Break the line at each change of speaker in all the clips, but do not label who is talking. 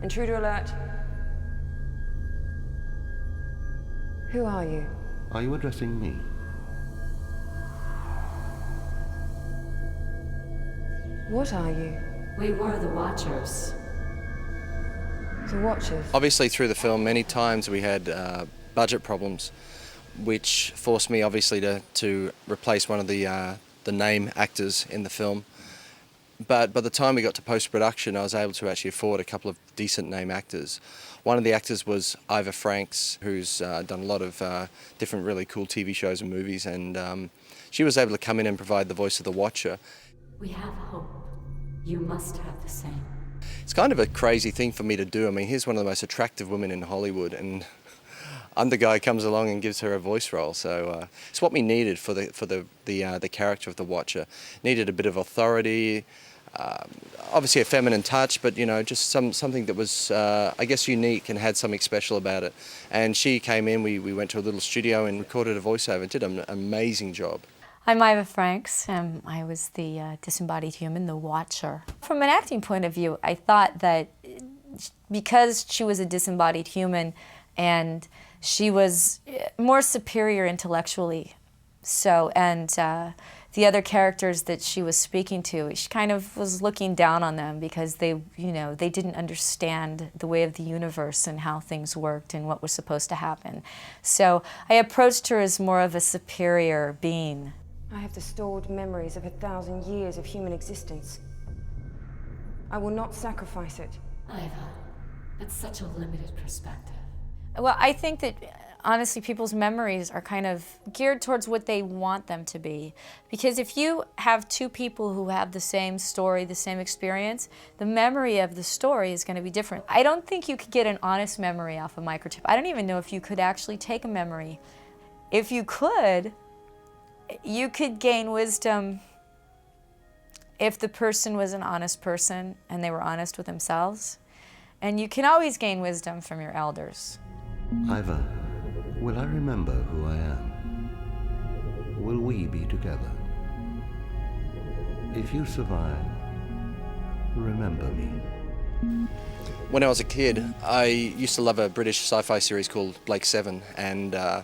Intruder alert. Who are you?
Are you addressing me?
What are you?
We were the Watchers.
The Watchers?
Obviously through the film many times we had budget problems, which forced me obviously to replace one of the name actors in the film. But by the time we got to post-production, I was able to actually afford a couple of decent name actors. One of the actors was Ivor Franks, who's done a lot of different really cool TV shows and movies, and she was able to come in and provide the voice of the Watcher.
We have hope. You must have the same.
It's kind of a crazy thing for me to do. I mean, here's one of the most attractive women in Hollywood, and I'm the guy who comes along and gives her a voice role. So it's what we needed for the character of the Watcher. Needed a bit of authority. Obviously a feminine touch, but you know, just something that was, I guess, unique and had something special about it. And she came in, we went to a little studio and recorded a voiceover, did an amazing job.
I'm Ivor Franks, and I was the disembodied human, the Watcher. From an acting point of view, I thought that because she was a disembodied human and she was more superior intellectually, and the other characters that she was speaking to, she kind of was looking down on them because they didn't understand the way of the universe and how things worked and what was supposed to happen. So I approached her as more of a superior being.
I have the stored memories of 1,000 years of human existence. I will not sacrifice it.
Ivor, that's such a limited perspective.
Well, I think that honestly, people's memories are kind of geared towards what they want them to be. Because if you have two people who have the same story, the same experience, the memory of the story is going to be different. I don't think you could get an honest memory off a microchip. I don't even know if you could actually take a memory. If you could gain wisdom if the person was an honest person and they were honest with themselves. And you can always gain wisdom from your elders.
Ivor, will I remember who I am? Will we be together? If you survive, remember me.
When I was a kid, I used to love a British sci-fi series called Blake 7, and I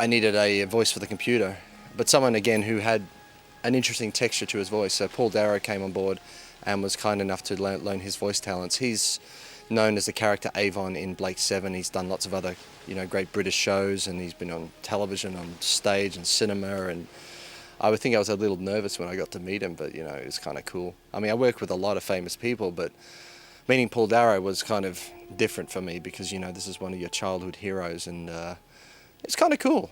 needed a voice for the computer, but someone again who had an interesting texture to his voice. So Paul Darrow came on board and was kind enough to loan his voice talents. He's known as the character Avon in Blake 7. He's done lots of other, great British shows, and he's been on television, on stage and cinema, and I would think I was a little nervous when I got to meet him, but it was kind of cool. I mean, I worked with a lot of famous people, but meeting Paul Darrow was kind of different for me because, this is one of your childhood heroes, and it's kind of cool.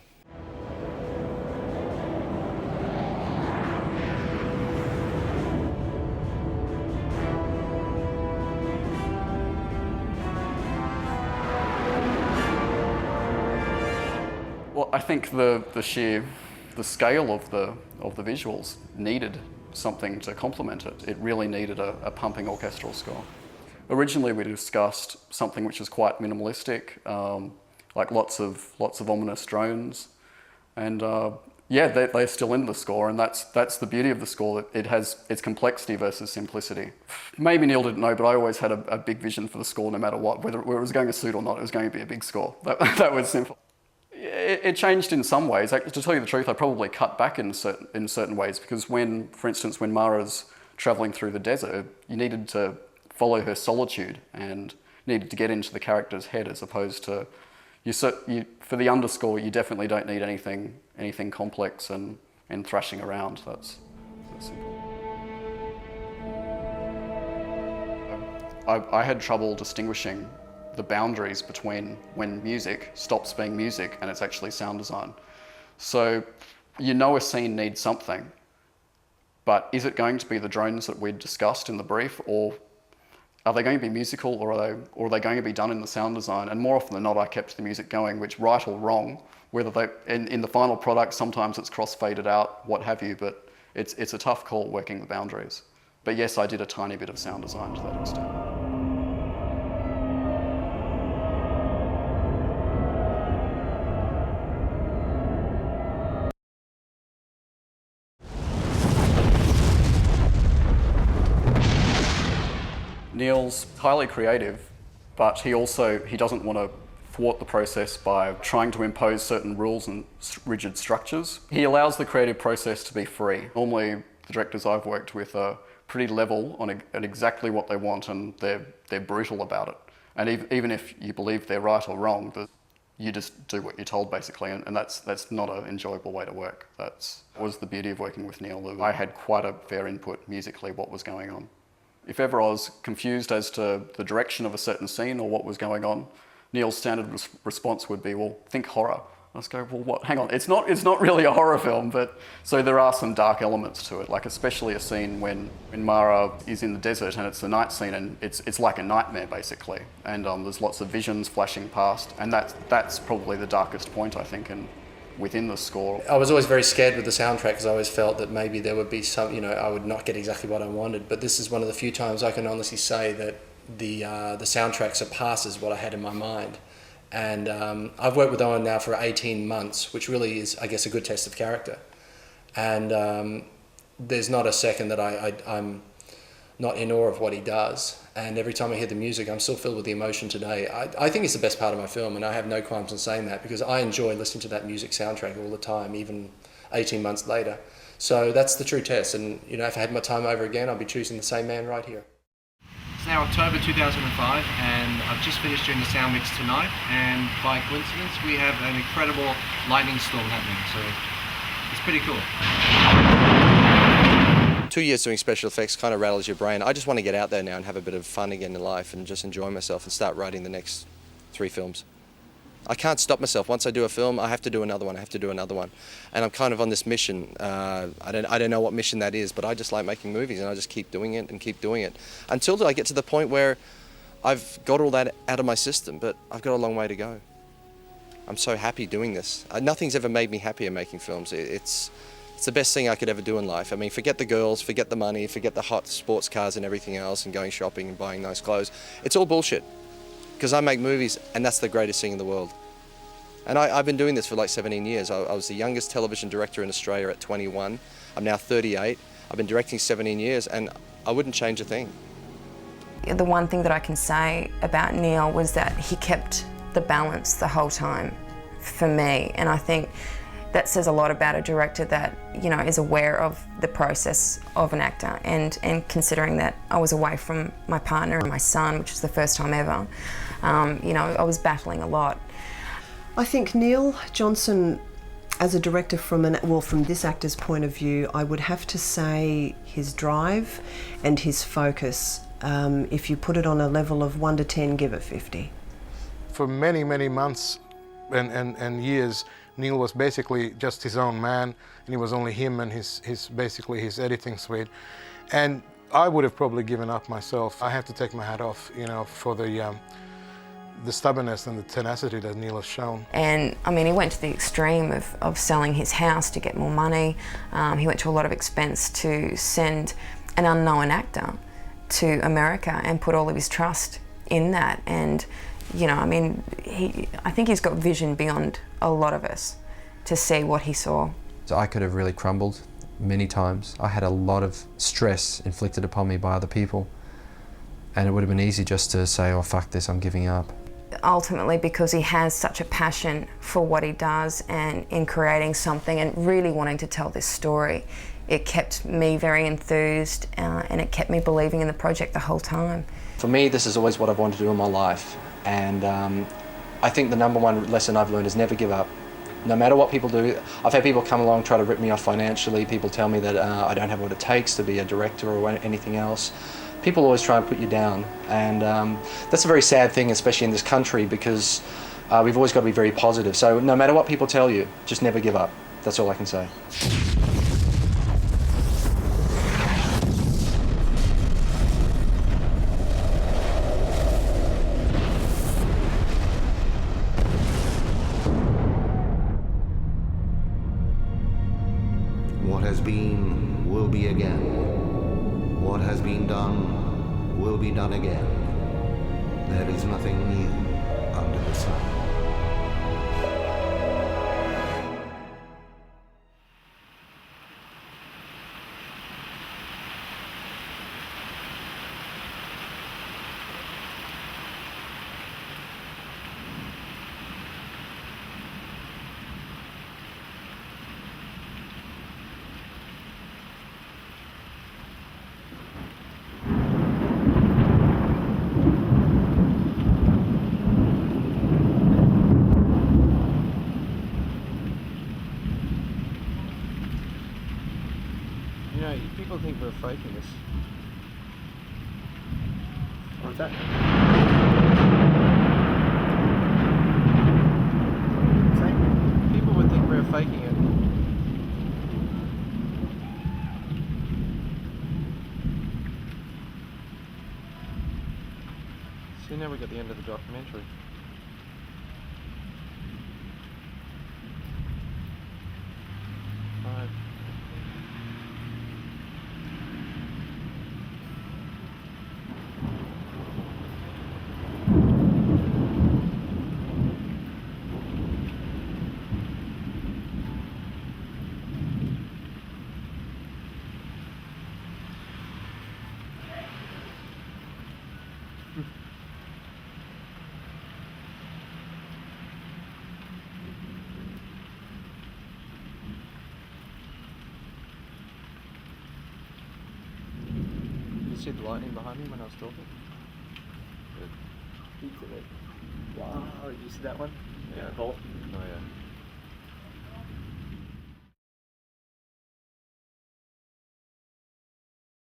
Well, I think the scale of the visuals needed something to complement it. It really needed a pumping orchestral score. Originally, we discussed something which is quite minimalistic, like lots of ominous drones, and they're still in the score, and that's the beauty of the score. It has its complexity versus simplicity. Maybe Neil didn't know, but I always had a big vision for the score, no matter what, whether it was going to suit or not. It was going to be a big score. That was simple. It changed in some ways. To tell you the truth, I probably cut back in certain ways, because for instance, when Mara's travelling through the desert, you needed to follow her solitude and needed to get into the character's head, as opposed to for the underscore, you definitely don't need anything complex and thrashing around. That's simple. I had trouble distinguishing the boundaries between when music stops being music and it's actually sound design. So a scene needs something, but is it going to be the drones that we'd discussed in the brief, or are they going to be musical, or are they going to be done in the sound design? And more often than not, I kept the music going, which, right or wrong, whether in the final product, sometimes it's cross-faded out, what have you, but it's a tough call working the boundaries. But yes, I did a tiny bit of sound design to that extent. Neil's highly creative, but he doesn't want to thwart the process by trying to impose certain rules and rigid structures. He allows the creative process to be free. Normally, the directors I've worked with are pretty level at exactly what they want, and they're brutal about it. And even if you believe they're right or wrong, you just do what you're told, basically, and that's not an enjoyable way to work. That was the beauty of working with Neil. I had quite a fair input musically, what was going on. If ever I was confused as to the direction of a certain scene or what was going on, Neil's standard response would be, well, think horror. I just go, well, what? Hang on, it's not really a horror film, but so there are some dark elements to it, like especially a scene when Mara is in the desert and it's the night scene and it's like a nightmare, basically. And there's lots of visions flashing past, and that's probably the darkest point, I think, within the score.
I was always very scared with the soundtrack because I always felt that maybe there would be some, I would not get exactly what I wanted, but this is one of the few times I can honestly say that the soundtrack surpasses what I had in my mind. And I've worked with Owen now for 18 months, which really is, I guess, a good test of character. And there's not a second that I'm not in awe of what he does. And every time I hear the music, I'm still filled with the emotion today. I think it's the best part of my film, and I have no qualms in saying that because I enjoy listening to that music soundtrack all the time, even 18 months later. So that's the true test. And, if I had my time over again, I'd be choosing the same man right here.
It's now October 2005, and I've just finished doing the sound mix tonight, and by coincidence we have an incredible lightning storm happening, so it's pretty cool.
2 years doing special effects kind of rattles your brain. I just want to get out there now and have a bit of fun again in life and just enjoy myself and start writing the next 3 films. I can't stop myself. Once I do a film, I have to do another one, And I'm kind of on this mission. I don't know what mission that is, but I just like making movies, and I just keep doing it and keep doing it until I get to the point where I've got all that out of my system, but I've got a long way to go. I'm so happy doing this. Nothing's ever made me happier making films. It's the best thing I could ever do in life. I mean, forget the girls, forget the money, forget the hot sports cars and everything else and going shopping and buying nice clothes. It's all bullshit. Because I make movies, and that's the greatest thing in the world. And I've been doing this for like 17 years. I was the youngest television director in Australia at 21. I'm now 38. I've been directing 17 years, and I wouldn't change a thing.
The one thing that I can say about Neil was that he kept the balance the whole time for me. And I think that says a lot about a director that, is aware of the process of an actor, and considering that I was away from my partner and my son, which was the first time ever, I was battling a lot.
I think Neil Johnson, as a director from this actor's point of view, I would have to say his drive and his focus. If you put it on a level of 1 to 10, give it 50.
For many, many months and years, Neil was basically just his own man, and it was only him and his editing suite. And I would have probably given up myself. I have to take my hat off, for the stubbornness and the tenacity that Neil has shown.
And I mean, he went to the extreme of selling his house to get more money. He went to a lot of expense to send an unknown actor to America and put all of his trust in that. And I think he's got vision beyond a lot of us to see what he saw.
So I could have really crumbled many times. I had a lot of stress inflicted upon me by other people, and it would have been easy just to say, oh, fuck this, I'm giving up.
Ultimately, because he has such a passion for what he does and in creating something and really wanting to tell this story, it kept me very enthused and it kept me believing in the project the whole time.
For me, this is always what I've wanted to do in my life. And I think the number one lesson I've learned is never give up. No matter what people do. I've had people come along, try to rip me off financially. People tell me that I don't have what it takes to be a director or anything else. People always try and put you down. And that's a very sad thing, especially in this country, because we've always got to be very positive. So no matter what people tell you, just never give up. That's all I can say.
What has been will be again. What has been done will be done again. There is nothing new under the sun.
You know, people think we're faking this. What's that? People would think we're faking it. See, now we got the end of the documentary. Right. See the lightning behind me when I was talking? Good. Wow. Oh, did you see that one? Yeah. Bolt? Oh, yeah.